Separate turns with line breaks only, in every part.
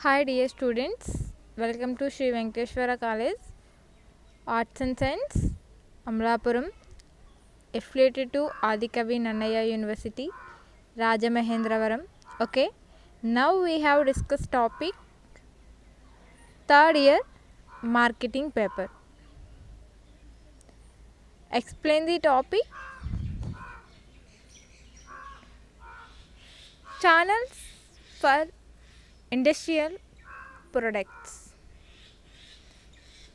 Hi dear students, welcome to Sri Venkateshwara College, Arts and Science, Amlapuram, affiliated to Adikavi Nannaya University, Rajamahendravaram. Okay, now we have discussed topic third year marketing paper. Explain the topic. Channels for industrial products.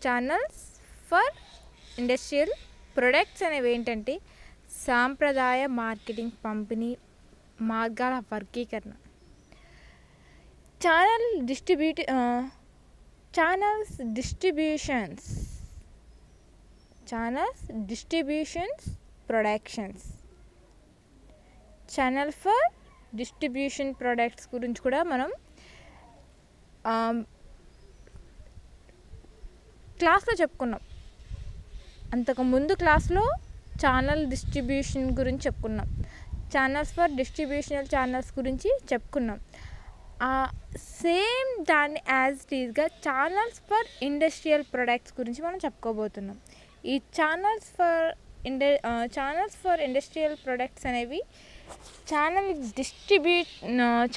Channels for industrial products అనేవి ఏంటంటే సాంప్రదాయ marketing పంపిణీ మార్గాల వర్గీకరణ. Channels distributions productions. Channel for distribution products గురించి కూడా మనం క్లాస్లో చెప్పుకున్నాం. అంతకుముందు క్లాస్లో ఛానల్ డిస్ట్రిబ్యూషన్ గురించి చెప్పుకున్నాం, ఛానల్స్ ఫర్ డిస్ట్రిబ్యూషనల్ ఛానల్స్ గురించి చెప్పుకున్నాం. సేమ్ దాన్ని యాజ్ ఇట్ ఈజ్గా ఛానల్స్ ఫర్ ఇండస్ట్రియల్ ప్రొడక్ట్స్ గురించి మనం చెప్పుకోబోతున్నాం. ఈ ఛానల్స్ ఫర్ ఇండస్ట్రియల్ ప్రొడక్ట్స్ అనేవి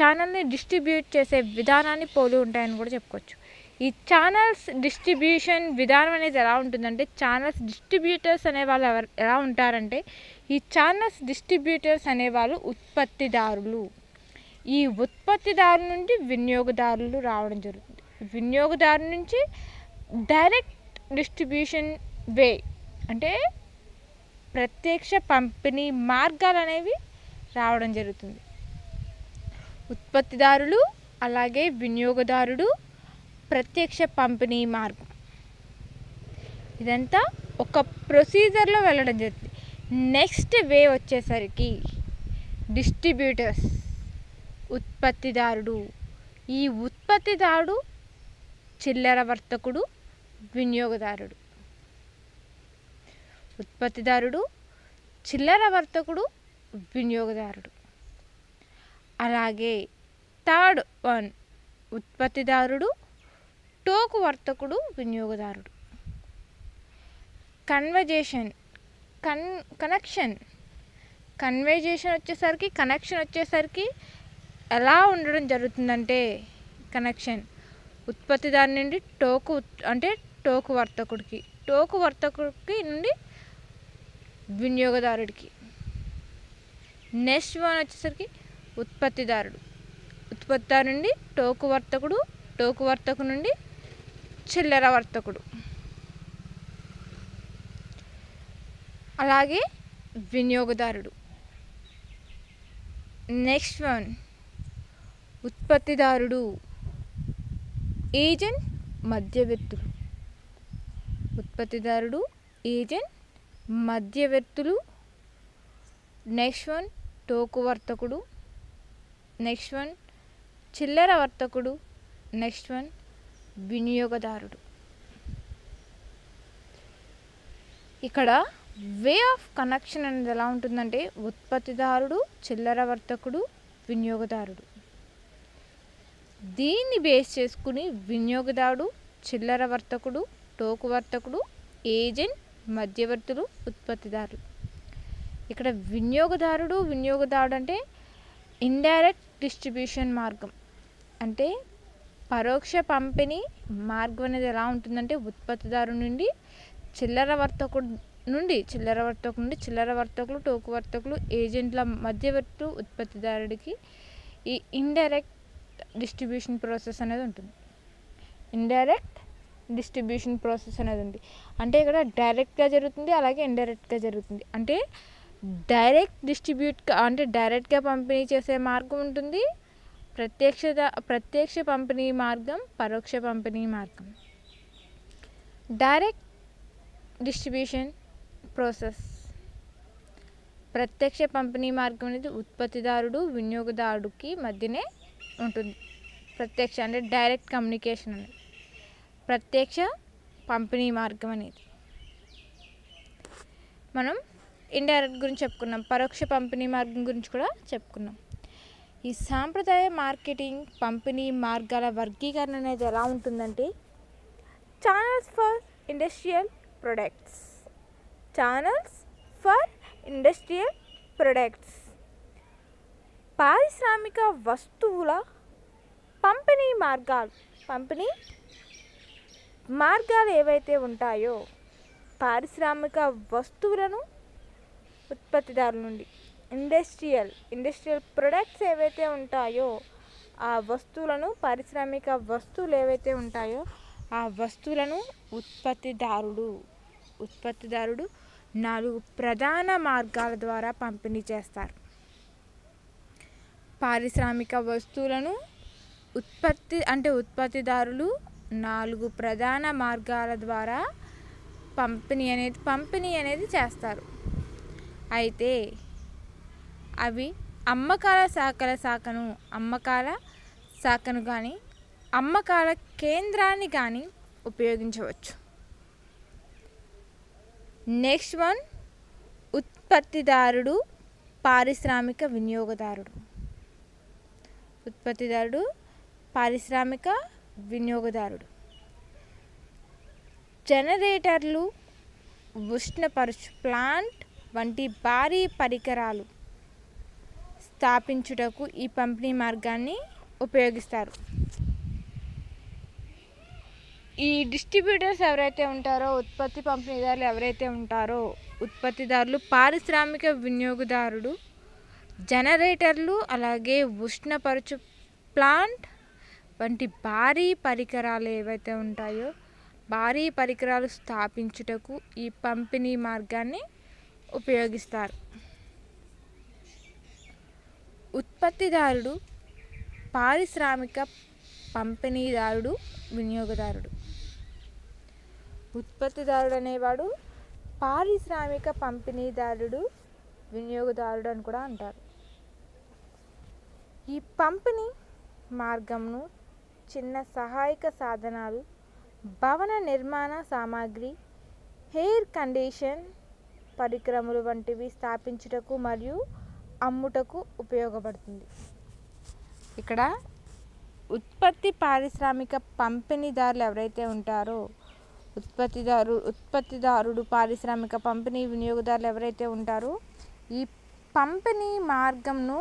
ఛానల్ని డిస్ట్రిబ్యూట్ చేసే విధానాన్ని పోలి ఉంటాయని కూడా చెప్పుకోవచ్చు. ఈ ఛానల్స్ డిస్ట్రిబ్యూషన్ విధానం అనేది ఎలా ఉంటుందంటే, ఛానల్స్ డిస్ట్రిబ్యూటర్స్ అనేవాళ్ళు ఎలా ఉంటారంటే, ఈ ఛానల్స్ డిస్ట్రిబ్యూటర్స్ అనేవాళ్ళు ఉత్పత్తిదారులు. ఈ ఉత్పత్తిదారుల నుండి వినియోగదారులు రావడం జరుగుతుంది. వినియోగదారు నుంచి డైరెక్ట్ డిస్ట్రిబ్యూషన్ వే అంటే ప్రత్యక్ష పంపిణీ మార్గాలు అనేవి రావడం జరుగుతుంది. ఉత్పత్తిదారులు అలాగే వినియోగదారుడు, ప్రత్యక్ష పంపిణీ మార్గం, ఇదంతా ఒక ప్రొసీజర్లో వెళ్ళడం జరుగుతుంది. నెక్స్ట్ వే వచ్చేసరికి డిస్ట్రిబ్యూటర్స్, ఉత్పత్తిదారుడు. ఈ ఉత్పత్తిదారుడు చిల్లర వర్తకుడు, వినియోగదారుడు. ఉత్పత్తిదారుడు, చిల్లర వర్తకుడు, వినియోగదారుడు. అలాగే థర్డ్ వన్ ఉత్పత్తిదారుడు, టోకు వర్తకుడు, వినియోగదారుడు. కనెక్షన్ వచ్చేసరికి ఎలా ఉండడం జరుగుతుందంటే, కనెక్షన్ ఉత్పత్తిదారు నుండి టోకు వర్తకుడికి నుండి వినియోగదారుడికి. నెక్స్ట్ వన్ వచ్చేసరికి ఉత్పత్తిదారు నుండి టోకు వర్తకు నుండి చిల్లర వర్తకుడు. అలాగే వినియోగదారుడు. నెక్స్ట్ వన్ ఉత్పత్తిదారుడు, ఏజెంట్, మధ్యవర్తులు. నెక్స్ట్ వన్ టోకు వర్తకుడు. నెక్స్ట్ వన్ చిల్లర వర్తకుడు. నెక్స్ట్ వన్ వినియోగదారుడు. ఇక్కడ వే ఆఫ్ కనెక్షన్ అనేది ఎలా ఉంటుందంటే, ఉత్పత్తిదారుడు, చిల్లర వర్తకుడు, వినియోగదారుడు. దీన్ని బేస్ చేసుకుని వినియోగదారుడు, చిల్లర వర్తకుడు, టోకు వర్తకుడు, ఏజెంట్, మధ్యవర్తులు, ఉత్పత్తిదారులు. ఇక్కడ వినియోగదారుడు అంటే ఇండైరెక్ట్ డిస్ట్రిబ్యూషన్ మార్గం. అంటే పరోక్ష పంపిణీ మార్గం అనేది ఎలా ఉంటుందంటే, ఉత్పత్తిదారు నుండి చిల్లర వర్తకుడు, చిల్లర వర్తకులు, టోకు వర్తకులు, ఏజెంట్ల మధ్యవర్తులు, ఉత్పత్తిదారుడికి ఈ ఇండైరెక్ట్ డిస్ట్రిబ్యూషన్ ప్రాసెస్ అనేది ఉంటుంది. అంటే ఇక్కడ డైరెక్ట్గా జరుగుతుంది, అలాగే ఇండైరెక్ట్గా జరుగుతుంది. అంటే డైరెక్ట్గా పంపిణీ చేసే మార్గం ఉంటుంది, ప్రత్యక్ష పంపిణీ మార్గం, పరోక్ష పంపిణీ మార్గం. డైరెక్ట్ డిస్ట్రిబ్యూషన్ ప్రాసెస్, ప్రత్యక్ష పంపిణీ మార్గం అనేది ఉత్పత్తిదారుడు, వినియోగదారుడికి మధ్యనే ఉంటుంది. ప్రత్యక్ష అంటే డైరెక్ట్ కమ్యూనికేషన్ అనేది. ప్రత్యక్ష పంపిణీ మార్గం అనేది మనం ఇండైరెక్ట్ గురించి చెప్పుకున్నాం, పరోక్ష పంపిణీ మార్గం గురించి కూడా చెప్పుకున్నాం. ఈ సాంప్రదాయ మార్కెటింగ్ పంపిణీ మార్గాల వర్గీకరణ అనేది ఎలా ఉంటుందంటే, channels for industrial products, channels for industrial products, పారిశ్రామిక వస్తువుల పంపిణీ మార్గాలు ఏవైతే ఉంటాయో, పారిశ్రామిక వస్తువులను ఉత్పత్తిదారుల నుండి ఇండస్ట్రియల్ ప్రొడక్ట్స్ ఏవైతే ఉంటాయో ఆ వస్తువులను, పారిశ్రామిక వస్తువులు ఏవైతే ఉంటాయో ఆ వస్తువులను ఉత్పత్తిదారుడు 4 ప్రధాన మార్గాల ద్వారా పంపిణీ చేస్తారు. పారిశ్రామిక వస్తువులను ఉత్పత్తిదారులు 4 ప్రధాన మార్గాల ద్వారా పంపిణీ అనేది చేస్తారు. అయితే అవి అమ్మకాల శాఖను కానీ అమ్మకాల కేంద్రాన్ని కానీ ఉపయోగించవచ్చు. నెక్స్ట్ వన్, ఉత్పత్తిదారుడు పారిశ్రామిక వినియోగదారుడు. జనరేటర్లు, ఉష్ణపరచు ప్లాంట్ వంటి భారీ పరికరాలు స్థాపించుటకు ఈ పంపిణీ మార్గాన్ని ఉపయోగిస్తారు. ఈ డిస్ట్రిబ్యూటర్స్ ఎవరైతే ఉంటారో, ఉత్పత్తి పంపిణీదారులు ఎవరైతే ఉంటారో, ఉత్పత్తిదారులు, పారిశ్రామిక వినియోగదారుడు, జనరేటర్లు, అలాగే ఉష్ణపరచు ప్లాంట్ వంటి భారీ పరికరాలు ఏవైతే ఉంటాయో, భారీ పరికరాలు స్థాపించుటకు ఈ పంపిణీ మార్గాన్ని ఉపయోగిస్తారు. ఉత్పత్తిదారుడు, పారిశ్రామిక పంపిణీదారుడు, వినియోగదారుడు. ఉత్పత్తిదారుడు అనేవాడు పారిశ్రామిక పంపిణీదారుడు, వినియోగదారుడు అని కూడా అంటారు. ఈ పంపిణీ మార్గంను చిన్న సహాయక సాధనాలు, భవన నిర్మాణ సామాగ్రి, ఎయిర్ కండిషన్ పరికరములు వంటివి స్థాపించుటకు మరియు అమ్ముటకు ఉపయోగపడుతుంది. ఇక్కడ పారిశ్రామిక పంపిణీదారులు ఎవరైతే ఉంటారో, ఉత్పత్తిదారుడు, పారిశ్రామిక పంపిణీ వినియోగదారులు ఎవరైతే ఉంటారో, ఈ పంపిణీ మార్గంను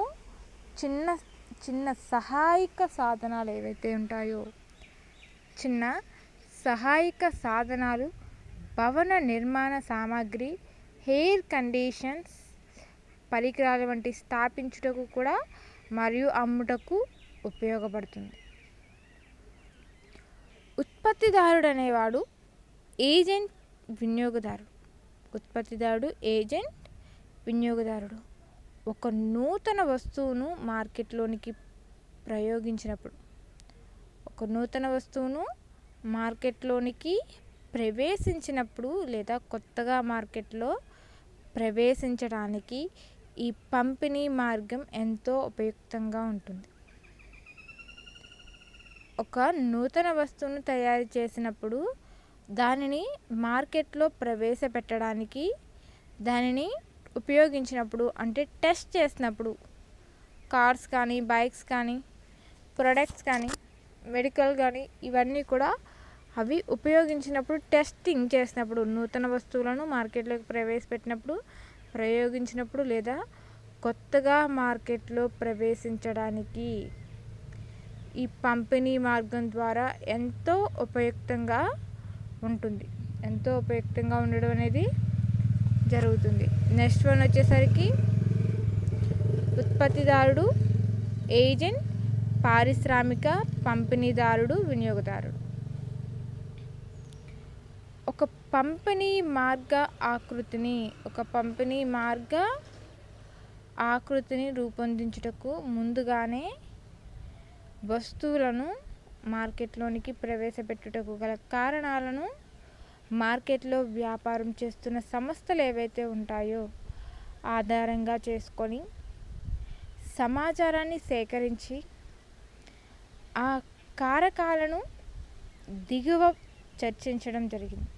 చిన్న సహాయక సాధనాలు ఏవైతే ఉంటాయో, చిన్న సహాయక సాధనాలు, భవన నిర్మాణ సామాగ్రి, ఎయిర్ కండిషన్స్ పరికరాలు వంటి స్థాపించుటకు కూడా మరియు అమ్ముటకు ఉపయోగపడుతుంది. ఉత్పత్తిదారుడు అనేవాడు ఏజెంట్ వినియోగదారుడు. ఒక నూతన వస్తువును మార్కెట్లోనికి ప్రవేశించినప్పుడు లేదా కొత్తగా మార్కెట్లో ప్రవేశించడానికి ఈ పంపిణీ మార్గం ఎంతో ఉపయుక్తంగా ఉంటుంది. ఒక నూతన వస్తువును తయారు చేసినప్పుడు దానిని మార్కెట్లో ప్రవేశపెట్టడానికి, దానిని ఉపయోగించినప్పుడు, అంటే టెస్ట్ చేసినప్పుడు, కార్స్ కానీ, బైక్స్ కానీ, ప్రొడక్ట్స్ కానీ, మెడికల్ కానీ, ఇవన్నీ కూడా అవి ఉపయోగించినప్పుడు, టెస్టింగ్ చేసినప్పుడు, నూతన వస్తువులను మార్కెట్లోకి ప్రయోగించినప్పుడు లేదా కొత్తగా మార్కెట్లో ప్రవేశించడానికి ఈ పంపిణీ మార్గం ద్వారా ఎంతో ఉపయుక్తంగా ఉండడం అనేది జరుగుతుంది. నెక్స్ట్ వన్ వచ్చేసరికి ఉత్పత్తిదారుడు, ఏజెంట్, పారిశ్రామిక పంపిణీదారుడు, వినియోగదారుడు. ఒక పంపిణీ మార్గ ఆకృతిని రూపొందించుటకు ముందుగానే వస్తువులను మార్కెట్లోనికి ప్రవేశపెట్టుటకు గల కారణాలను మార్కెట్లో వ్యాపారం చేస్తున్న సంస్థలు ఏవైతే ఉంటాయో ఆధారంగా చేసుకొని సమాచారాన్ని సేకరించి ఆ కారకాలను దిగువ చర్చించడం జరిగింది.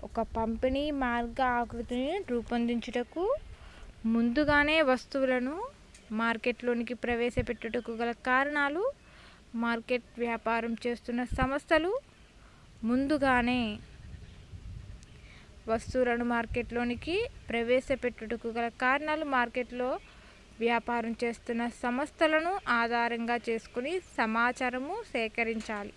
ఒక పంపిణీ మార్గ ఆకృతిని రూపొందించుటకు ముందుగానే వస్తువులను మార్కెట్లోనికి ప్రవేశపెట్టుటకు గల కారణాలు, మార్కెట్ వ్యాపారం చేస్తున్న సంస్థలు ముందుగానే వస్తువులను మార్కెట్లోనికి ప్రవేశపెట్టుటకు గల కారణాలు, మార్కెట్లో వ్యాపారం చేస్తున్న సంస్థలను ఆధారంగా చేసుకుని సమాచారము సేకరించాలి.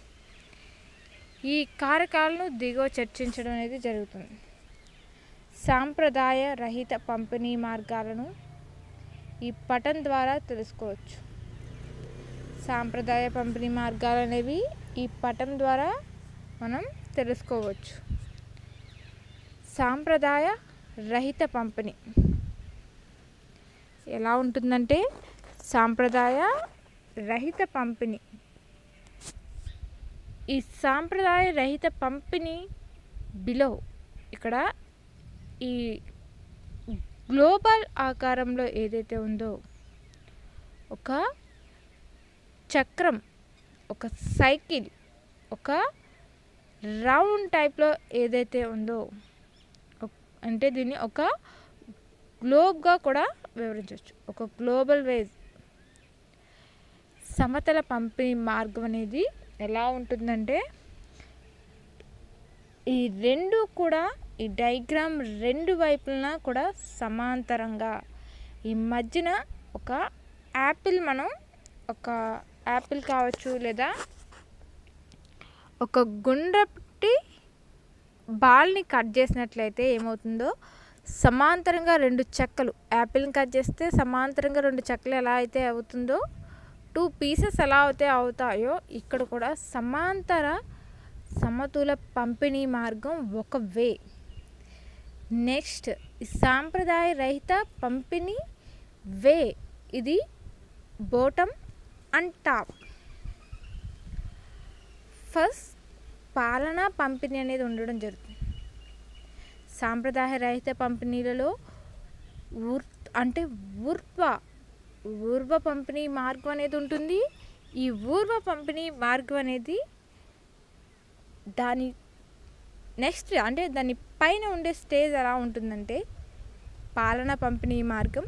ఈ కారకాలను దిగువ చర్చించడం అనేది జరుగుతుంది. సాంప్రదాయ రహిత పంపిణీ మార్గాలను ఈ పటం ద్వారా తెలుసుకోవచ్చు. సాంప్రదాయ పంపిణీ మార్గాలు అనేవి ఈ పటం ద్వారా మనం తెలుసుకోవచ్చు. సాంప్రదాయ రహిత పంపిణీ ఎలా ఉంటుందంటే, సాంప్రదాయ రహిత పంపిణీ, ఈ సాంప్రదాయ రహిత పంపిణీ బిలో ఇక్కడ ఈ గ్లోబల్ ఆకారంలో ఏదైతే ఉందో, ఒక చక్రం, ఒక సైకిల్, ఒక రౌండ్ టైప్లో ఏదైతే ఉందో, అంటే దీన్ని ఒక గ్లోబ్గా కూడా వివరించవచ్చు. ఒక గ్లోబల్ వైజ్ సమతల పంపిణీ మార్గం అనేది ఎలా ఉంటుందంటే, ఈ రెండు కూడా, ఈ డయాగ్రామ్ రెండు వైపులన కూడా సమాంతరంగా, ఈ మధ్యన ఒక యాపిల్, మనం ఒక యాపిల్ కావచ్చు లేదా ఒక గుండ్రటి బాల్ని కట్ చేసినట్లయితే ఏమవుతుందో, సమాంతరంగా రెండు చెక్కలు, యాపిల్ని కట్ చేస్తే సమాంతరంగా రెండు చెక్కలు ఎలా అయితే అవుతుందో, 2 పీసెస్ ఎలా అయితే అవుతాయో, ఇక్కడ కూడా సమాంతర సమతుల పంపిణీ మార్గం ఒక వే. నెక్స్ట్ సాంప్రదాయ రహిత పంపిణీ వే, ఇది బాటమ్ అండ్ టాప్. ఫస్ట్ పాలనా పంపిణీ అనేది ఉండడం జరుగుతుంది. సాంప్రదాయ రహిత పంపిణీలలో ఊర్వ పంపిణీ మార్గం అనేది ఉంటుంది. ఈ ఊర్వ పంపిణీ మార్గం అనేది దాని నెక్స్ట్, అంటే దాని పైన ఉండే స్టేజ్ ఎలా ఉంటుందంటే, పాలన పంపిణీ మార్గం,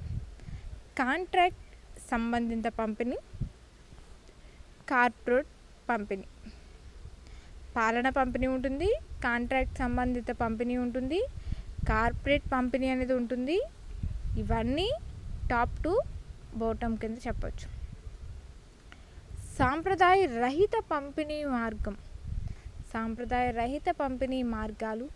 కాంట్రాక్ట్ సంబంధిత పంపిణీ, కార్పొరేట్ పంపిణీ. పాలన పంపిణీ ఉంటుంది, కాంట్రాక్ట్ సంబంధిత పంపిణీ ఉంటుంది, కార్పొరేట్ పంపిణీ అనేది ఉంటుంది. ఇవన్నీ టాప్ టు బాటమ్ కింద చెప్పచ్చు. సాంప్రదాయ రహిత పంపిణీ మార్గం, సాంప్రదాయ రహిత పంపిణీ మార్గాలు,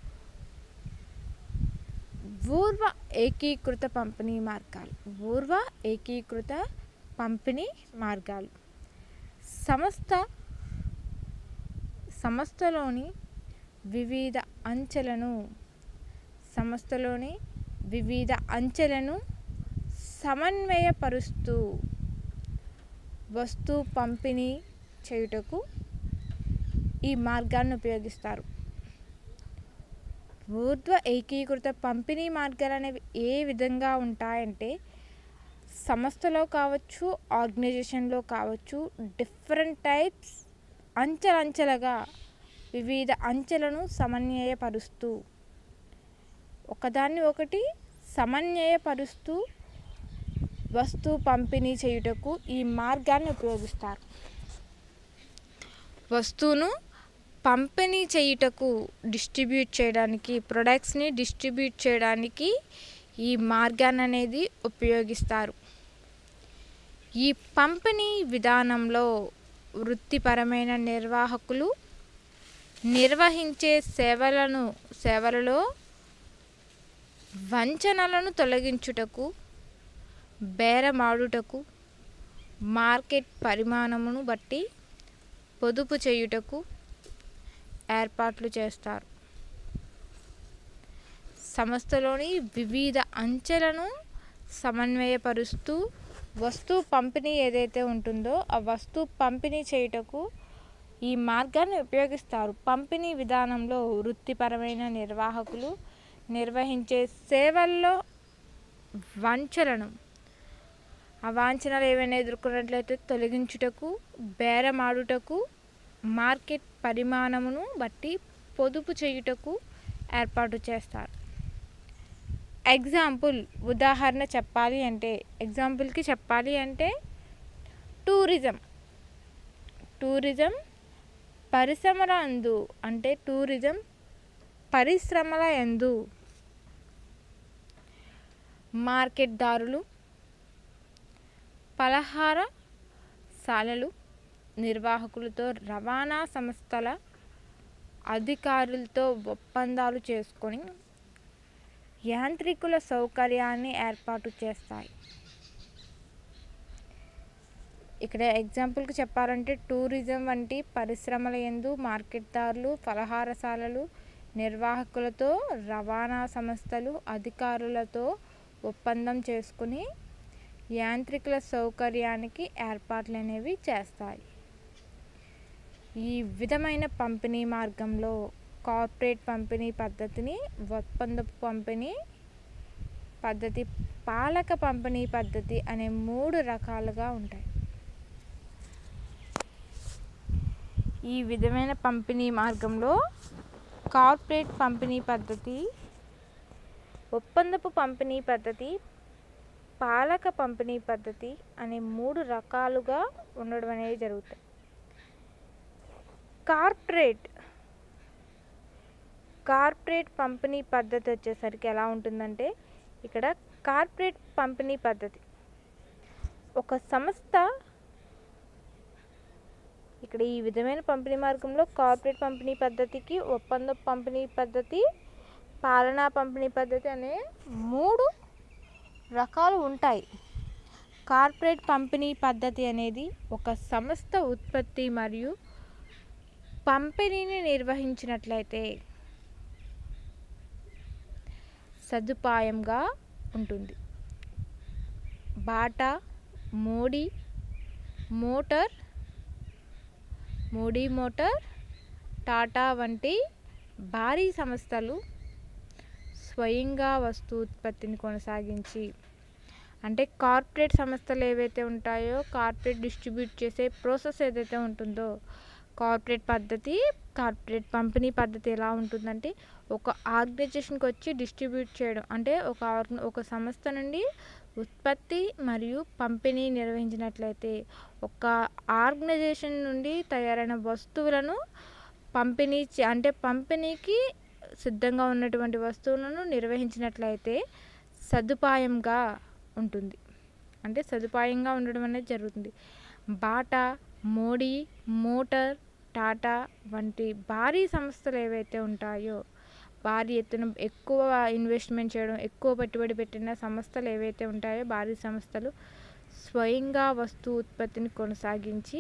ఊర్వ ఏకీకృత పంపిణీ మార్గాలు. ఊర్వ ఏకీకృత పంపిణీ మార్గాలు సంస్థలోని వివిధ అంచెలను సమన్వయపరుస్తూ వస్తు పంపిణీ చేయుటకు ఈ మార్గాన్ని ఉపయోగిస్తారు. ఊర్ధ్వ ఏకీకృత పంపిణీ మార్గాలు అనేవి ఏ విధంగా ఉంటాయంటే, సంస్థలో కావచ్చు, ఆర్గనైజేషన్లో కావచ్చు, డిఫరెంట్ టైప్స్ అంచెలంచెలుగా వివిధ అంచెలను సమన్వయపరుస్తూ, ఒకదాన్ని ఒకటి సమన్వయపరుస్తూ వస్తు పంపిణీ చేయుటకు ఈ మార్గాన్ని ఉపయోగిస్తారు. వస్తువును పంపిణీ చేయుటకు, డిస్ట్రిబ్యూట్ చేయడానికి, ప్రొడక్ట్స్ని డిస్ట్రిబ్యూట్ చేయడానికి ఈ మార్గాన్ని అనేది ఉపయోగిస్తారు. ఈ పంపిణీ విధానంలో వృత్తిపరమైన నిర్వాహకులు నిర్వహించే సేవలలో వంచనలను తొలగించుటకు, బేరమాడుటకు, మార్కెట్ పరిమాణమును బట్టి పొదుపు చేయుటకు ఏర్పాట్లు చేస్తారు. సంస్థలోని వివిధ అంచెలను సమన్వయపరుస్తూ వస్తువు పంపిణీ ఏదైతే ఉంటుందో ఆ వస్తువు పంపిణీ చేయుటకు ఈ మార్గాన్ని ఉపయోగిస్తారు. పంపిణీ విధానంలో వృత్తిపరమైన నిర్వాహకులు నిర్వహించే సేవల్లో అవాంఛనలు ఏవైనా ఎదుర్కొన్నట్లయితే తొలగించుటకు, బేరమాడుటకు, మార్కెట్ పరిమాణమును బట్టి పొదుపు చేయుటకు ఏర్పాటు చేస్తారు. ఎగ్జాంపుల్ ఉదాహరణ చెప్పాలి అంటే, ఎగ్జాంపుల్కి చెప్పాలి అంటే టూరిజం. టూరిజం పరిశ్రమల యందు, అంటే టూరిజం పరిశ్రమల యందు మార్కెట్దారులు, పలహారశాలలు నిర్వాహకులతో, రవాణా సంస్థల అధికారులతో ఒప్పందాలు చేసుకొని యాంత్రికుల సౌకర్యాన్ని ఏర్పాటు చేస్తాయి. ఇక్కడ ఎగ్జాంపుల్కి చెప్పాలంటే టూరిజం వంటి పరిశ్రమల యందు మార్కెట్దారులు, పలహారశాలలు నిర్వాహకులతో, రవాణా సంస్థలు అధికారులతో ఒప్పందం చేసుకుని యాంత్రికుల సౌకర్యానికి ఏర్పాట్లు అనేవి చేస్తాయి. ఈ విధమైన పంపిణీ మార్గంలో కార్పొరేట్ పంపిణీ పద్ధతిని, ఒప్పందపు పంపిణీ పద్ధతి, పాలక పంపిణీ పద్ధతి అనే 3 రకాలుగా ఉంటాయి. ఈ విధమైన పంపిణీ మార్గంలో కార్పొరేట్ పంపిణీ పద్ధతి, ఒప్పందపు పంపిణీ పద్ధతి, పాలక పంపిణీ పద్ధతి అనే 3 రకాలుగా ఉండడం అనేది జరుగుతాయి. కార్పొరేట్ పంపిణీ పద్ధతి వచ్చేసరికి ఎలా ఉంటుందంటే, ఇక్కడ కార్పొరేట్ పంపిణీ పద్ధతి ఒక సంస్థ, ఇక్కడ ఈ విధమైన పంపిణీ మార్గంలో కార్పొరేట్ పంపిణీ పద్ధతికి, ఒప్పంద పంపిణీ పద్ధతి, పాలనా పంపిణీ పద్ధతి అనే 3 రకాలు ఉంటాయి. కార్పొరేట్ పంపిణీ పద్ధతి అనేది ఒక సంస్థ ఉత్పత్తి మరియు పంపిణీని నిర్వహించినట్లయితే సదుపాయంగా ఉంటుంది. బాటా, మోడీ మోటార్, టాటా వంటి భారీ సంస్థలు స్వయంగా వస్తు ఉత్పత్తిని కొనసాగించి, అంటే కార్పొరేట్ సంస్థలు ఏవైతే ఉంటాయో, కార్పొరేట్ డిస్ట్రిబ్యూట్ చేసే ప్రాసెస్ ఏదైతే ఉంటుందో, కార్పొరేట్ పంపిణీ పద్ధతి ఎలా ఉంటుందంటే, ఒక ఆర్గనైజేషన్కి వచ్చి డిస్ట్రిబ్యూట్ చేయడం, అంటే ఒక సంస్థ నుండి ఉత్పత్తి మరియు పంపిణీ నిర్వహించినట్లయితే, ఒక ఆర్గనైజేషన్ నుండి తయారైన వస్తువులను పంపిణీకి సిద్ధంగా ఉన్నటువంటి వస్తువులను నిర్వహించినట్లయితే సదుపాయంగా ఉంటుంది. అంటే సదుపాయంగా ఉండడం అనేది జరుగుతుంది. బాటా, మోడీ, మోటార్, టాటా వంటి భారీ సంస్థలు ఏవైతే ఉంటాయో, భారీ ఎత్తున ఎక్కువ ఇన్వెస్ట్మెంట్ చేయడం, ఎక్కువ పెట్టుబడి పెట్టిన సంస్థలు ఏవైతే ఉంటాయో, భారీ సంస్థలు స్వయంగా వస్తు ఉత్పత్తిని కొనసాగించి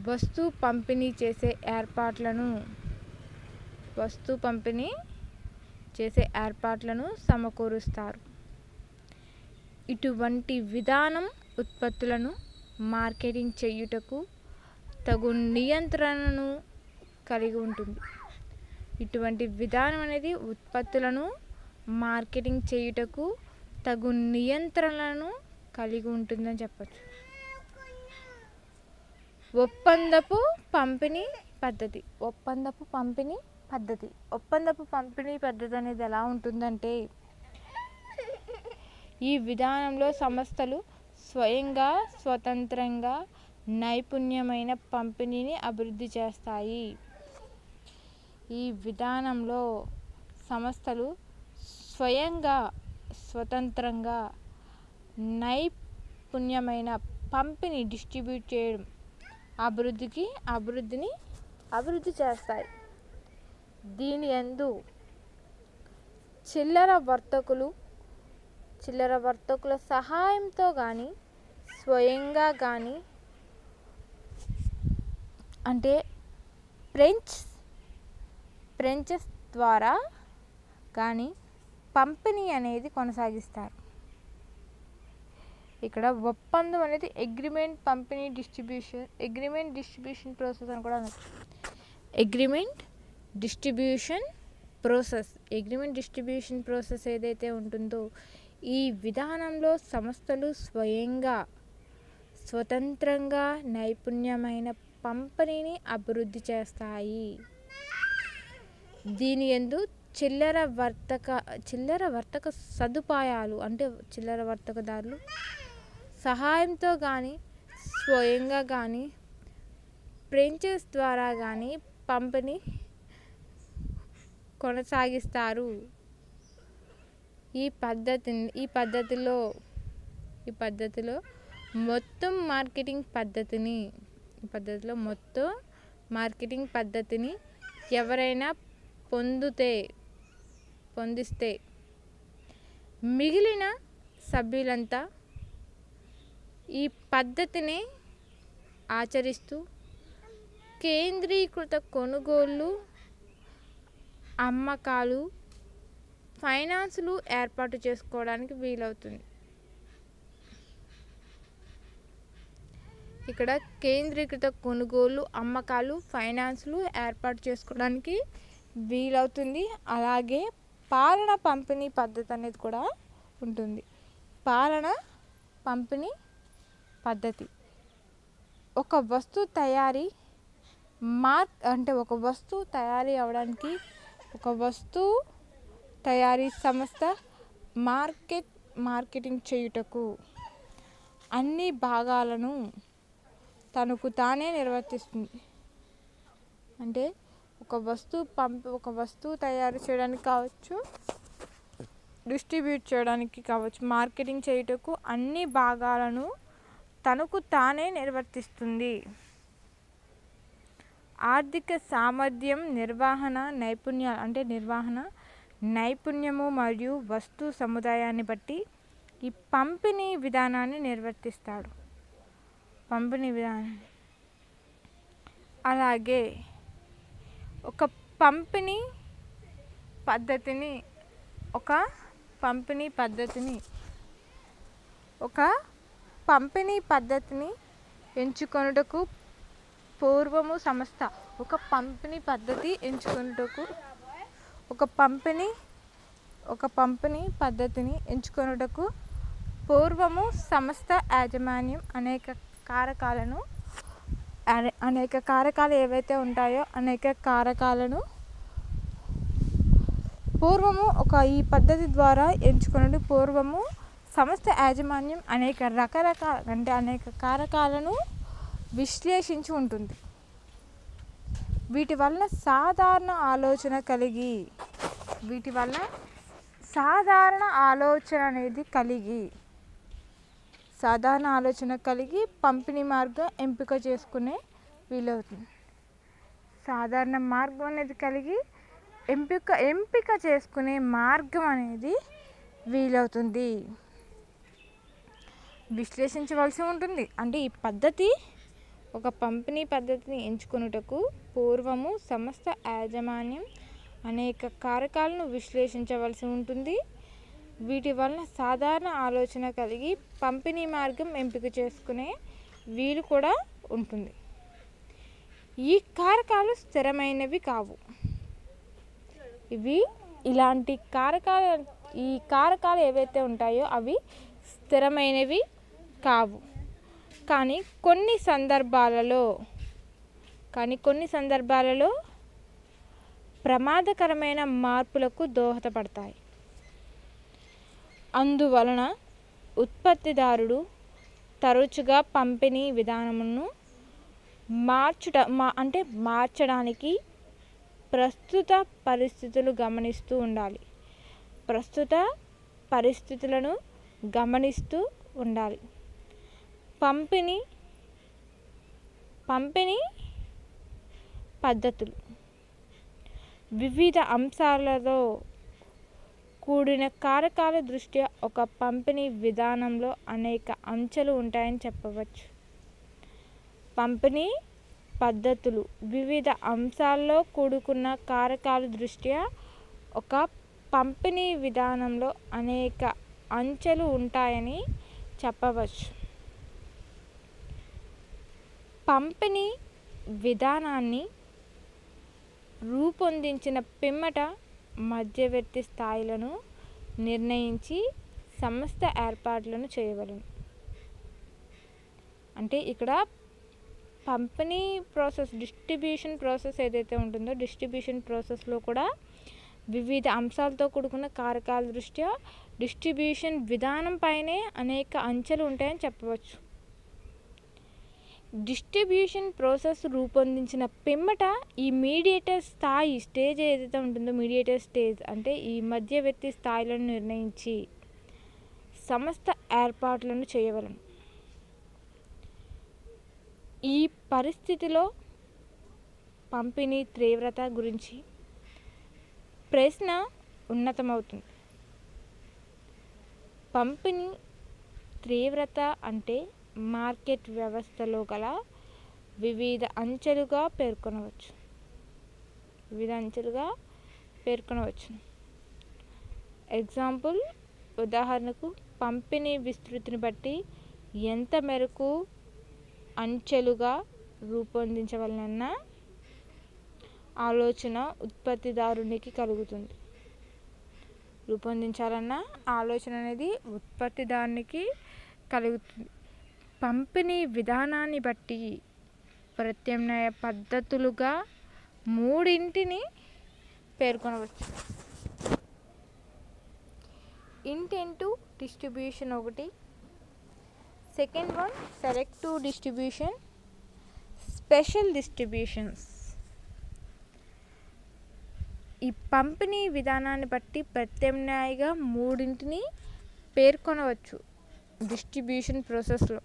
వస్తు పంపిణీ చేసే ఏర్పాట్లను సమకూరుస్తారు. ఇటువంటి విధానం ఉత్పత్తులను మార్కెటింగ్ చేయుటకు తగు నియంత్రణను కలిగి ఉంటుంది. ఇటువంటి విధానం అనేది ఉత్పత్తులను మార్కెటింగ్ చేయుటకు తగు నియంత్రణలను కలిగి ఉంటుందని చెప్పచ్చు. ఒప్పందపు పంపిణీ పద్ధతి అనేది ఎలా ఉంటుందంటే, ఈ విధానంలో సంస్థలు స్వయంగా, స్వతంత్రంగా నైపుణ్యమైన పంపిణీని అభివృద్ధి చేస్తాయి. ఈ విధానంలో సంస్థలు స్వయంగా, స్వతంత్రంగా నైపుణ్యమైన పంపిణీ డిస్ట్రిబ్యూట్ చేయడం, అభివృద్ధి చేస్తాయి. దీని యందు చిల్లర వర్తకుల సహాయంతో కానీ, స్వయంగా కానీ, అంటే ఫ్రెంచెస్ ద్వారా కానీ పంపిణీ అనేది కొనసాగిస్తారు. ఇక్కడ ఒప్పందం అనేది అగ్రిమెంట్ డిస్ట్రిబ్యూషన్ ప్రాసెస్ అని కూడా అనొచ్చు. అగ్రిమెంట్ డిస్ట్రిబ్యూషన్ ప్రాసెస్ ఏదైతే ఉంటుందో, ఈ విధానంలో సంస్థలు స్వయంగా, స్వతంత్రంగా నైపుణ్యమైన పంపిణీని అభివృద్ధి చేస్తాయి. దీని యందు చిల్లర వర్తక సదుపాయాలు అంటే చిల్లర వర్తకదారులు సహాయంతో కానీ స్వయంగా కానీ ఫ్రాంచైజ్ ద్వారా కానీ పంపిణీ కొనసాగిస్తారు. ఈ పద్ధతిలో మొత్తం మార్కెటింగ్ పద్ధతిని ఎవరైనా పొందిస్తే మిగిలిన సభ్యులంతా ఈ పద్ధతిని ఆచరిస్తూ కేంద్రీకృత కొనుగోళ్లు, అమ్మకాలు, ఫైనాన్సులు ఏర్పాటు చేసుకోవడానికి వీలవుతుంది. ఇక్కడ కేంద్రీకృత కొనుగోళ్లు, అమ్మకాలు, ఫైనాన్సులు ఏర్పాటు చేసుకోవడానికి వీలవుతుంది. అలాగే పాలన పంపిణీ పద్ధతి అనేది కూడా ఉంటుంది. పాలన పంపిణీ పద్ధతి ఒక వస్తువు తయారీ అవడానికి ఒక వస్తువు తయారీ సంస్థ మార్కెటింగ్ చేయుటకు అన్ని భాగాలను తనకు తానే నిర్వర్తిస్తుంది. అంటే ఒక వస్తువు తయారు చేయడానికి కావచ్చు, డిస్ట్రిబ్యూట్ చేయడానికి కావచ్చు, మార్కెటింగ్ చేయుటకు అన్ని భాగాలను తనకు తానే నిర్వర్తిస్తుంది. ఆర్థిక సామర్థ్యం, నిర్వహణ నైపుణ్యము మరియు వస్తు సముదాయాన్ని బట్టి ఈ పంపిణీ విధానాన్ని నిర్వర్తిస్తాడు. అలాగే ఒక పంపిణీ పద్ధతిని ఎంచుకొనుటకు పూర్వము సంస్థ యాజమాన్యం అనేక కారకాలు ఏవైతే ఉంటాయో అనేక కారకాలను ఈ పద్ధతి ద్వారా పూర్వము సంస్థ యాజమాన్యం అనేక కారకాలను విశ్లేషించి ఉంటుంది. వీటి వల్ల సాధారణ ఆలోచన కలిగి పంపిణీ మార్గం ఎంపిక చేసుకునే వీలవుతుంది. సాధారణ మార్గం అనేది కలిగి ఎంపిక చేసుకునే మార్గం అనేది వీలవుతుంది. విశ్లేషించవలసి ఉంటుంది. అంటే ఈ పద్ధతి ఒక పంపిణీ పద్ధతిని ఎంచుకొనుటకు పూర్వము సంస్థ యాజమాన్యం అనేక కారకాలను విశ్లేషించవలసి ఉంటుంది. వీటి వలన సాధారణ ఆలోచన కలిగి పంపిణీ మార్గం ఎంపిక చేసుకునే వీలు కూడా ఉంటుంది. ఈ కారకాలు స్థిరమైనవి కావు. ఈ కారకాలు ఏవైతే ఉంటాయో అవి స్థిరమైనవి కావు. కానీ కొన్ని సందర్భాలలో ప్రమాదకరమైన మార్పులకు దోహదపడతాయి. అందువలన ఉత్పత్తిదారుడు తరచుగా పంపిణీ విధానమును మార్చడానికి ప్రస్తుత పరిస్థితులను గమనిస్తూ ఉండాలి. పంపిణీ పద్ధతులు వివిధ అంశాలతో కూడిన కారకాల దృష్ట్యా ఒక పంపిణీ విధానంలో అనేక అంచెలు ఉంటాయని చెప్పవచ్చు. పంపిణీ పద్ధతులు వివిధ అంశాల్లో కూడుకున్న కారకాల దృష్ట్యా ఒక పంపిణీ విధానంలో అనేక అంచెలు ఉంటాయని చెప్పవచ్చు. పంపిణీ విధానాన్ని రూపొందించిన పిమ్మట మధ్యవర్తి స్థాయిలను నిర్ణయించి సంస్థ ఏర్పాట్లను చేయవలెను. అంటే ఇక్కడ పంపిణీ ప్రాసెస్ డిస్ట్రిబ్యూషన్ ప్రాసెస్ ఏదైతే ఉంటుందో డిస్ట్రిబ్యూషన్ ప్రాసెస్లో కూడా వివిధ అంశాలతో కూడుకున్న కారకాల దృష్ట్యా డిస్ట్రిబ్యూషన్ విధానం పైనే అనేక అంచెలు ఉంటాయని చెప్పవచ్చు. డిస్ట్రిబ్యూషన్ ప్రాసెస్ రూపొందించిన పిమ్మట ఈ మీడియేటర్ స్థాయి స్టేజ్ ఏదైతే ఉంటుందో, మీడియేటర్ స్టేజ్ అంటే ఈ మధ్యవర్తి స్థాయిలను నిర్ణయించి సమస్త ఏర్పాట్లను చేయవలెను. ఈ పరిస్థితిలో పంపిణీ తీవ్రత గురించి ప్రశ్న ఉన్నతమవుతుంది. పంపిణీ తీవ్రత అంటే మార్కెట్ వ్యవస్థలో గల వివిధ అంచెలుగా పేర్కొనవచ్చు. ఎగ్జాంపుల్, ఉదాహరణకు పంపిణీ విస్తృతిని బట్టి ఎంత మేరకు అంచెలుగా రూపొందించవలనన్న ఆలోచన ఉత్పత్తిదారునికి కలుగుతుంది. రూపొందించాలన్న ఆలోచన అనేది ఉత్పత్తిదారునికి కలుగుతుంది. పంపిణీ విధానాన్ని బట్టి ప్రత్యామ్నాయ పద్ధతులుగా మూడింటిని పేర్కొనవచ్చు. ఇంటెంటివ్ డిస్ట్రిబ్యూషన్ ఒకటి, second one selective distribution, special distributions. ఈ పంపిణీ విధానాన్ని బట్టి ప్రత్యామ్నాయంగా మూడింటిని పేర్కొనవచ్చు డిస్ట్రిబ్యూషన్ ప్రాసెస్లో.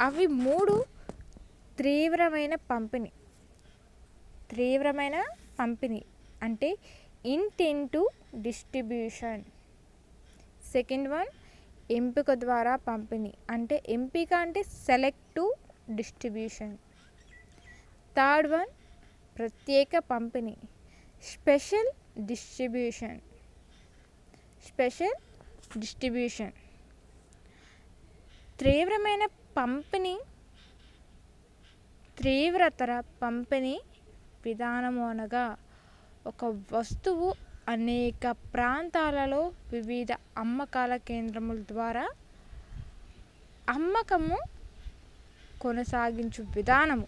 అవి మూడు తీవ్రమైన పంపిణీ అంటే ఇంటెంటివ్ డిస్ట్రిబ్యూషన్. సెకండ్ వన్ ఎంపిక ద్వారా పంపిణీ అంటే ఎంపిక అంటే సెలెక్టివ్ డిస్ట్రిబ్యూషన్. థర్డ్ వన్ ప్రత్యేక పంపిణీ, స్పెషల్ డిస్ట్రిబ్యూషన్. తీవ్రమైన పంపిణీ తీవ్రతర పంపిణీ విధానము అనగా ఒక వస్తువు అనేక ప్రాంతాలలో వివిధ అమ్మకాల కేంద్రముల ద్వారా అమ్మకము కొనసాగించు విధానము.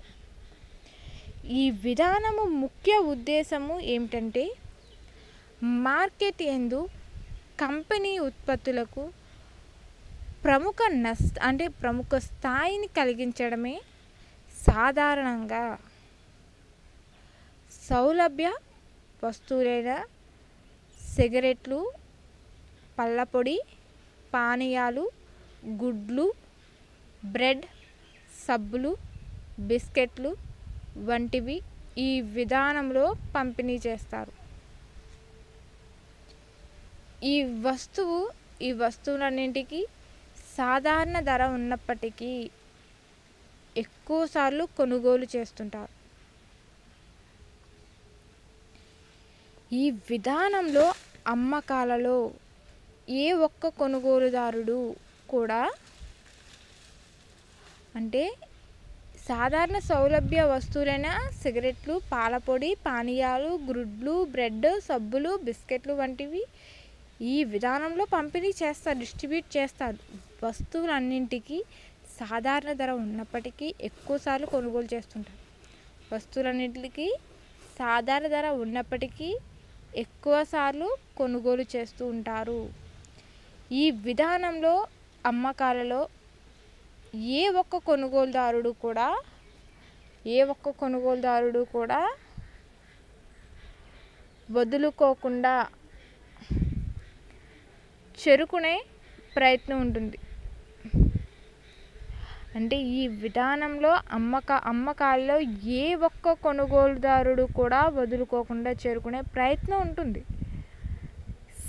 ఈ విధానము ముఖ్య ఉద్దేశము ఏమిటంటే మార్కెట్ యందు కంపెనీ ఉత్పత్తులకు ప్రముఖ స్థాయిని కలిగించడమే. సాధారణంగా సౌలభ్య వస్తువులైన సిగరెట్లు, పళ్ళపొడి, పానీయాలు, గుడ్లు, బ్రెడ్, సబ్బులు, బిస్కెట్లు వంటివి ఈ విధానంలో పంపిణీ చేస్తారు. ఈ వస్తువులన్నింటికి సాధారణ ధర ఉన్నప్పటికీ ఎక్కువసార్లు కొనుగోలు చేస్తుంటారు. ఈ విధానంలో అమ్మకాలలో ఏ ఒక్క కొనుగోలుదారుడు కూడా అంటే సాధారణ సౌలభ్య వస్తువులైన సిగరెట్లు, పాలపొడి, పానీయాలు, గుడ్లు, బ్రెడ్, సబ్బులు, బిస్కెట్లు వంటివి ఈ విధానంలో పంపిణీ చేస్తారు, డిస్ట్రిబ్యూట్ చేస్తారు. వస్తువులన్నింటికి సాధారణ ధర ఉన్నప్పటికీ ఎక్కువసార్లు కొనుగోలు చేస్తుంటారు. వస్తువులన్నింటికి సాధారణ ధర ఉన్నప్పటికీ ఎక్కువసార్లు కొనుగోలు చేస్తూ ఉంటారు. ఈ విధానంలో అమ్మకాలలో ఏ ఒక్క కొనుగోలుదారుడు కూడా వదులుకోకుండా చేరుకునే ప్రయత్నం ఉంటుంది. అంటే ఈ విధానంలో అమ్మకాల్లో ఏ ఒక్క కొనుగోలుదారుడు కూడా వదులుకోకుండా చేరుకునే ప్రయత్నం ఉంటుంది.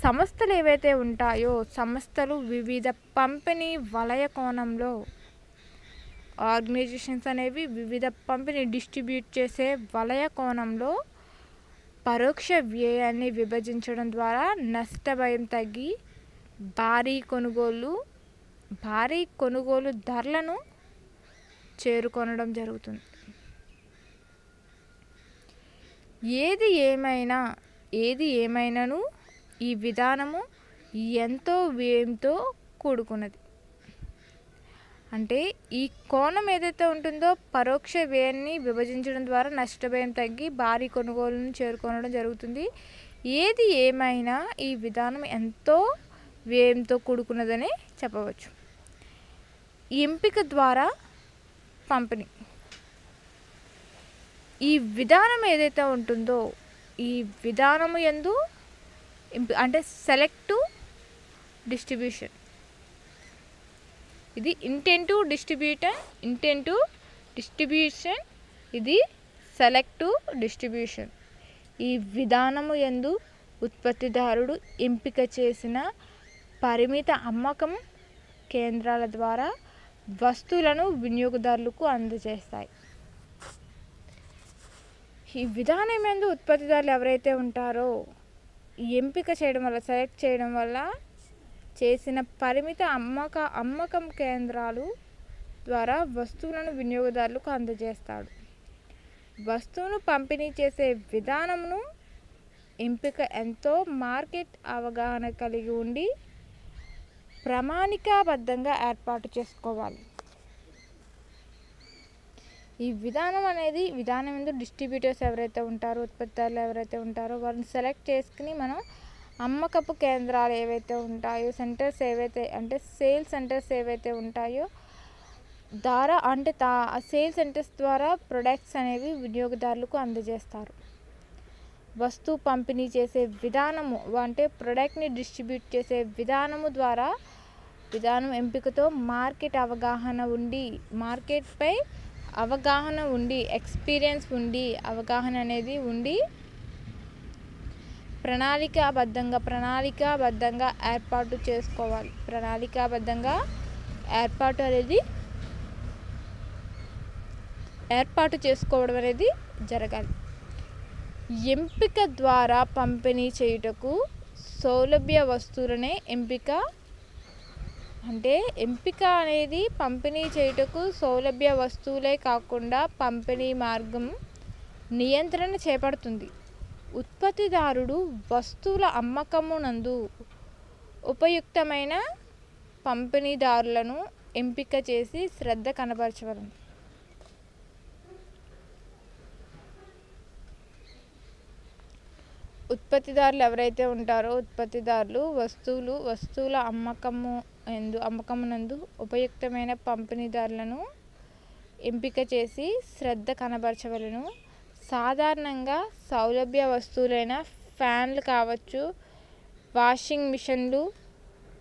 సంస్థలు ఏవైతే ఉంటాయో సంస్థలు వివిధ పంపిణీ వలయ కోణంలో ఆర్గనైజేషన్స్ అనేవి వివిధ పంపిణీ డిస్ట్రిబ్యూట్ చేసే వలయ కోణంలో పరోక్ష వ్యయాన్ని విభజించడం ద్వారా నష్ట భయం తగ్గి భారీ కొనుగోలు ధరలను చేరుకొనడం జరుగుతుంది. ఏది ఏమైనాను ఈ విధానము ఎంతో వ్యయంతో కూడుకున్నది. అంటే ఈ కోణం ఏదైతే ఉంటుందో పరోక్ష వ్యయాన్ని విభజించడం ద్వారా నష్టభయం తగ్గి భారీ కొనుగోలును చేరుకోవడం జరుగుతుంది. ఏది ఏమైనా ఈ విధానం ఎంతో వ్యయంతో కూడుకున్నదని చెప్పవచ్చు. ఎంపిక ద్వారా పంపిణీ. ఈ విధానం ఏదైతే ఉంటుందో ఈ విధానము యందు అంటే సెలెక్టివ్ డిస్ట్రిబ్యూషన్, ఇది ఇంటెంటివ్ డిస్ట్రిబ్యూషన్, ఇది సెలెక్టివ్ డిస్ట్రిబ్యూషన్. ఈ విధానము యందు ఉత్పత్తిదారుడు ఎంపిక చేసిన పరిమిత అమ్మకం కేంద్రాల ద్వారా వస్తువులను వినియోగదారులకు అందజేస్తాయి. ఈ విధానం యందు ఉత్పత్తిదారులు ఎవరైతే ఉంటారో ఎంపిక చేయడం వల్ల, సెలెక్ట్ చేయడం వల్ల చేసిన పరిమిత అమ్మకం కేంద్రాలు ద్వారా వస్తువులను వినియోగదారులకు అందజేస్తాడు. వస్తువును పంపిణీ చేసే విధానమును ఎంపిక ఎంతో మార్కెట్ అవగాహన కలిగి ఉండి ప్రణాళికాబద్ధంగా ఏర్పాటు చేసుకోవాలి. ఈ విధానం మీద డిస్ట్రిబ్యూటర్స్ ఎవరైతే ఉంటారో, ఉత్పత్తిదారులు ఎవరైతే ఉంటారో వారిని సెలెక్ట్ చేసుకుని మనం అమ్మకపు కేంద్రాలు ఏవైతే ఉంటాయో, సెంటర్స్ ఏవైతే అంటే సేల్ సెంటర్స్ ఏవైతే ఉంటాయో ద్వారా అంటే సేల్ సెంటర్స్ ద్వారా ప్రొడక్ట్స్ అనేవి వినియోగదారులకు అందజేస్తారు. వస్తువు పంపిణీ చేసే విధానము అంటే ప్రొడక్ట్ని డిస్ట్రిబ్యూట్ చేసే విధానం ఎంపికతో మార్కెట్పై అవగాహన ఉండి ఎక్స్పీరియన్స్ ఉండి అవగాహన అనేది ఉండి ప్రణాళికాబద్ధంగా ఏర్పాటు చేసుకోవాలి. ప్రణాళికాబద్ధంగా ఏర్పాటు చేసుకోవడం అనేది జరగాలి. ఎంపిక ద్వారా పంపిణీ చేయుటకు సౌలభ్య వస్తువులనే ఎంపిక అనేది పంపిణీ చేయుటకు సౌలభ్య వస్తువులే కాకుండా పంపిణీ మార్గం నియంత్రణ చేపడుతుంది. ఉత్పత్తిదారుడు వస్తువుల అమ్మకమునందు ఉపయుక్తమైన పంపిణీదారులను ఎంపిక చేసి శ్రద్ధ కనబరచవలెను. ఉత్పత్తిదారులు ఎవరైతే ఉంటారో ఉత్పత్తిదారులు వస్తువుల అమ్మకమునందు ఉపయుక్తమైన పంపిణీదారులను ఎంపిక చేసి శ్రద్ధ కనబరచవలెను. సాధారణంగా సౌలభ్య వస్తువులైన ఫ్యాన్లు కావచ్చు, వాషింగ్ మిషన్లు,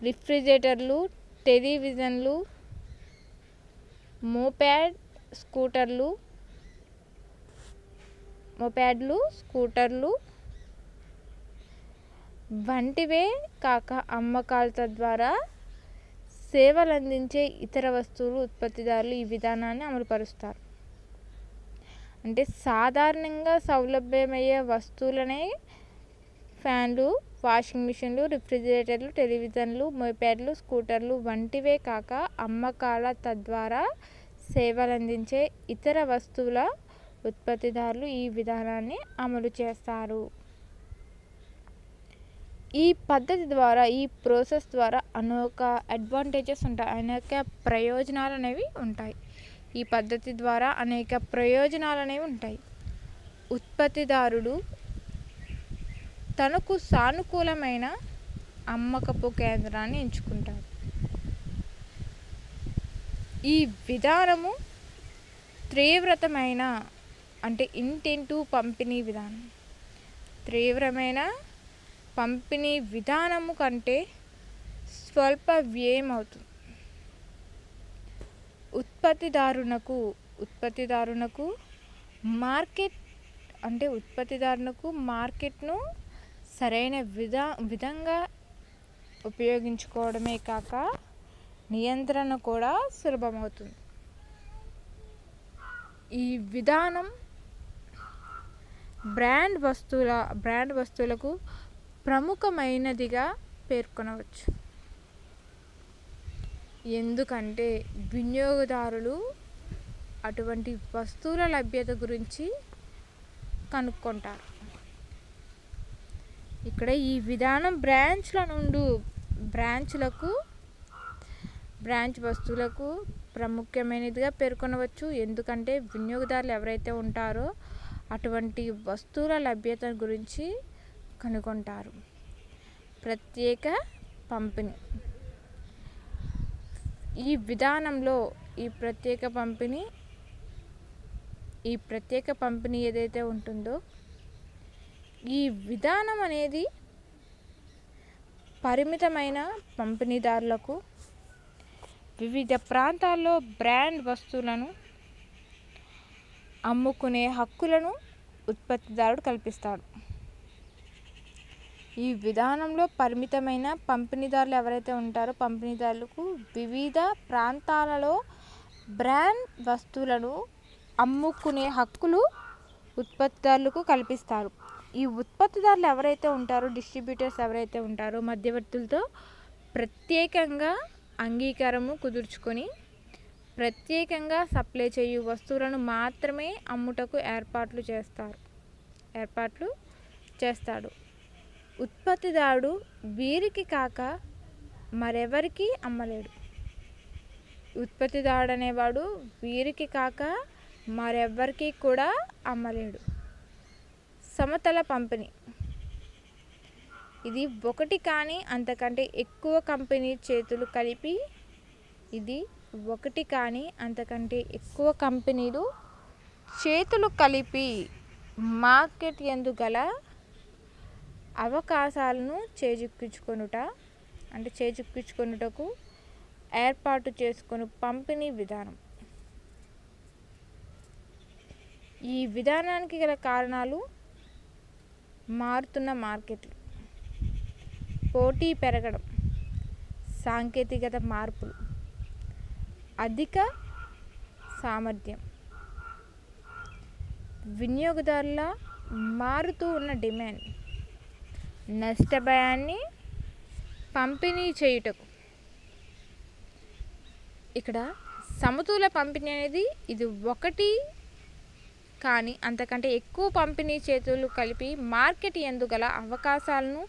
రిఫ్రిజిరేటర్లు, టెలివిజన్లు, మోపాడ్లు, స్కూటర్లు వంటివే కాక అమ్మకాల తద్వారా సేవలందించే ఇతర వస్తువులు ఉత్పత్తిదారులు ఈ విధానాన్ని అమలుపరుస్తారు. అంటే సాధారణంగా సౌలభ్యమయ్యే వస్తువులనే ఫ్యాన్లు, వాషింగ్ మిషన్లు, రిఫ్రిజిరేటర్లు, టెలివిజన్లు, మోపాడ్లు, స్కూటర్లు వంటివే కాక అమ్మకాల తద్వారా సేవలందించే ఇతర వస్తువుల ఉత్పత్తిదారులు ఈ విధానాన్ని అమలు చేస్తారు. ఈ పద్ధతి ద్వారా, ఈ ప్రాసెస్ ద్వారా అనేక అడ్వాంటేజెస్ ఉంటాయి, అనేక ప్రయోజనాలు అనేవి ఉంటాయి. ఈ పద్ధతి ద్వారా అనేక ప్రయోజనాలు అనేవి ఉంటాయి. ఉత్పత్తిదారుడు తనకు సానుకూలమైన అమ్మకపు కేంద్రాన్ని ఎంచుకుంటాడు. ఈ విధానము తీవ్రమైన ఇంటెంటివ్ పంపిణీ విధానం. తీవ్రమైన పంపిణీ విధానము కంటే స్వల్ప వ్యయం అవుతుంది. ఉత్పత్తిదారునకు మార్కెట్ను సరైన విధంగా ఉపయోగించుకోవడమే కాక నియంత్రణ కూడా సులభమవుతుంది. ఈ విధానం బ్రాండ్ వస్తువులకు ప్రముఖమైనదిగా పేర్కొనవచ్చు. ఎందుకంటే వినియోగదారులు అటువంటి వస్తువుల లభ్యత గురించి కనుక్కుంటారు. ఇక్కడ ఈ విధానం బ్రాంచ్ వస్తువులకు ప్రాముఖ్యమైనదిగా పేర్కొనవచ్చు. ఎందుకంటే వినియోగదారులు ఎవరైతే ఉంటారో అటువంటి వస్తువుల లభ్యత గురించి కనుగొంటారు. ప్రత్యేక పంపిణీ. ఈ విధానంలో ఈ ప్రత్యేక పంపిణీ ఏదైతే ఉంటుందో ఈ విధానం అనేది పరిమితమైన పంపిణీదారులకు వివిధ ప్రాంతాల్లో బ్రాండ్ వస్తువులను అమ్ముకునే హక్కులను ఉత్పత్తిదారుడు కల్పిస్తాడు. ఈ విధానంలో పరిమితమైన పంపిణీదారులు ఎవరైతే ఉంటారో పంపిణీదారులకు వివిధ ప్రాంతాలలో బ్రాండ్ వస్తువులను అమ్ముకునే హక్కులు ఉత్పత్తిదారులకు కల్పిస్తారు. ఈ ఉత్పత్తిదారులు ఎవరైతే ఉంటారో డిస్ట్రిబ్యూటర్స్ ఎవరైతే ఉంటారో మధ్యవర్తులతో ప్రత్యేకంగా అంగీకారము కుదుర్చుకొని ప్రత్యేకంగా సప్లై చేయు వస్తువులను మాత్రమే అమ్ముటకు ఏర్పాట్లు చేస్తాడు. ఉత్పత్తిదారుడు వీరికి కాక మరెవరికి అమ్మలేడు. ఉత్పత్తిదారుడు అనేవాడు వీరికి కాక మరెవ్వరికి కూడా అమ్మలేడు. సమతల పంపిణీ. ఇది ఒకటి కానీ అంతకంటే ఎక్కువ కంపెనీ చేతులు కలిపి మార్కెట్ యందు గల అవకాశాలను చేజిక్కించుకొనుటకు ఏర్పాటు చేసుకొను పంపిణీ విధానం. ఈ విధానానికి గల కారణాలు మారుతున్న మార్కెట్లు, పోటీ పెరగడం, సాంకేతికత మార్పులు, అధిక సామర్థ్యం, వినియోగదారుల మారుతూ ఉన్న డిమాండ్, నష్టభయాన్ని పంపిణీ చేయుటకు. ఇక్కడ సమతుల పంపిణీ అనేది ఇది ఒకటి కానీ అంతకంటే ఎక్కువ పంపిణీ చేతులు కలిపి మార్కెట్ యందు గల అవకాశాలను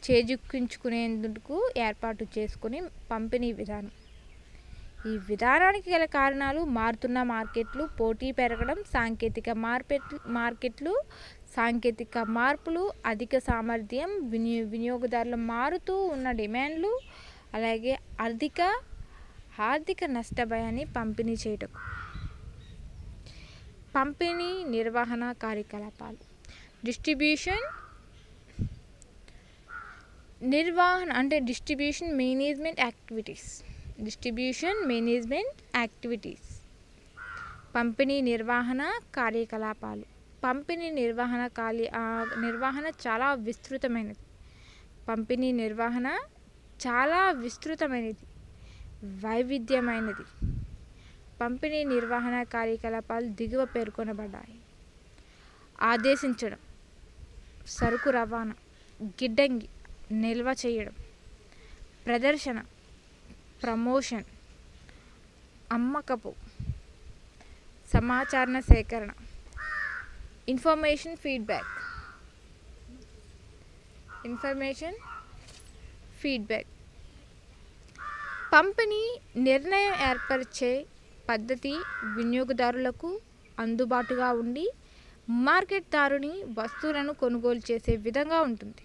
చేజిక్కించుకునేందుకు ఏర్పాటు చేసుకుని పంపిణీ విధానం. ఈ విధానానికి గల కారణాలు మారుతున్న మార్కెట్లు, పోటీ పెరగడం, సాంకేతిక మార్పులు, అధిక సామర్థ్యం, వినియోగదారుల మారుతూ ఉన్న డిమాండ్లు, అలాగే ఆర్థిక నష్టభయాన్ని పంపిణీ చేయుటకు. పంపిణీ నిర్వహణ కార్యకలాపాలు. Distribution management activities. పంపిణీ నిర్వహణ కార్యకలాపాలు. పంపిణీ నిర్వహణ చాలా విస్తృతమైనది, వైవిధ్యమైనది. పంపిణీ నిర్వహణ కార్యకలాపాలు దిగువ పేర్కొనబడ్డాయి. ఆదేశించడం, సరుకు రవాణా, గిడ్డంగి, నిల్వ చేయడం, ప్రదర్శన, ప్రమోషన్, అమ్మకపు, సమాచార సేకరణ, ఇన్ఫర్మేషన్ ఫీడ్బ్యాక్. పంపిణీ నిర్ణయం ఏర్పరిచే పద్ధతి వినియోగదారులకు అందుబాటుగా ఉండి మార్కెట్దారుని వస్తువులను కొనుగోలు చేసే విధంగా ఉంటుంది.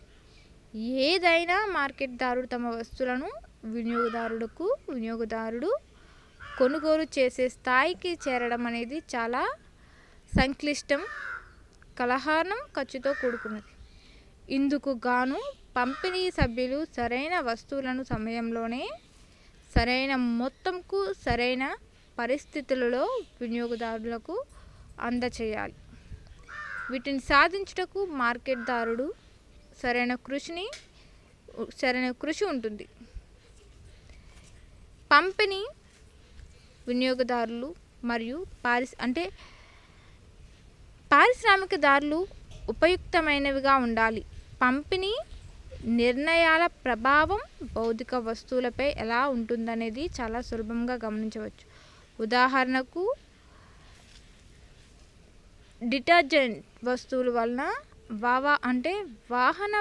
ఏదైనా మార్కెట్దారుడు తమ వస్తువులను వినియోగదారుడు కొనుగోలు చేసే స్థాయికి చేరడం అనేది చాలా సంక్లిష్టం, కలహారం, ఖర్చుతో కూడుకున్నది. ఇందుకు గాను పంపిణీ సభ్యులు సరైన వస్తువులను సమయంలోనే, సరైన మొత్తంకు, సరైన పరిస్థితులలో వినియోగదారులకు అందచేయాలి. వీటిని సాధించుటకు మార్కెట్దారుడు సరైన కృషి ఉంటుంది. పంపిణీ వినియోగదారులు మరియు పారిశ్రామికదారులు ఉపయుక్తమైనవిగా ఉండాలి. పంపిణీ నిర్ణయాల ప్రభావం భౌతిక వస్తువులపై ఎలా ఉంటుందనేది చాలా సులభంగా గమనించవచ్చు. ఉదాహరణకు డిటర్జెంట్ వస్తువుల వలన వాహన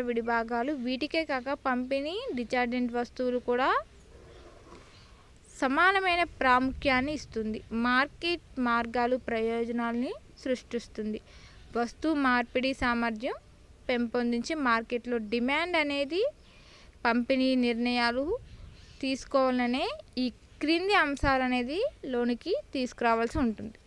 విడి భాగాలు వీటికే కాక పంపిణీ డిటర్జెంట్ వస్తువులు కూడా సమానమైన ప్రాముఖ్యాన్ని ఇస్తుంది. మార్కెట్ మార్గాలు ప్రయోజనాల్ని సృష్టిస్తుంది. వస్తు మార్పిడి సామర్థ్యం పెంపొందించి మార్కెట్లో డిమాండ్ అనేది పంపిణీ నిర్ణయాలు తీసుకోవాలనే ఈ క్రింది అంశాలు అనేది లోనికి తీసుకురావాల్సి ఉంటుంది.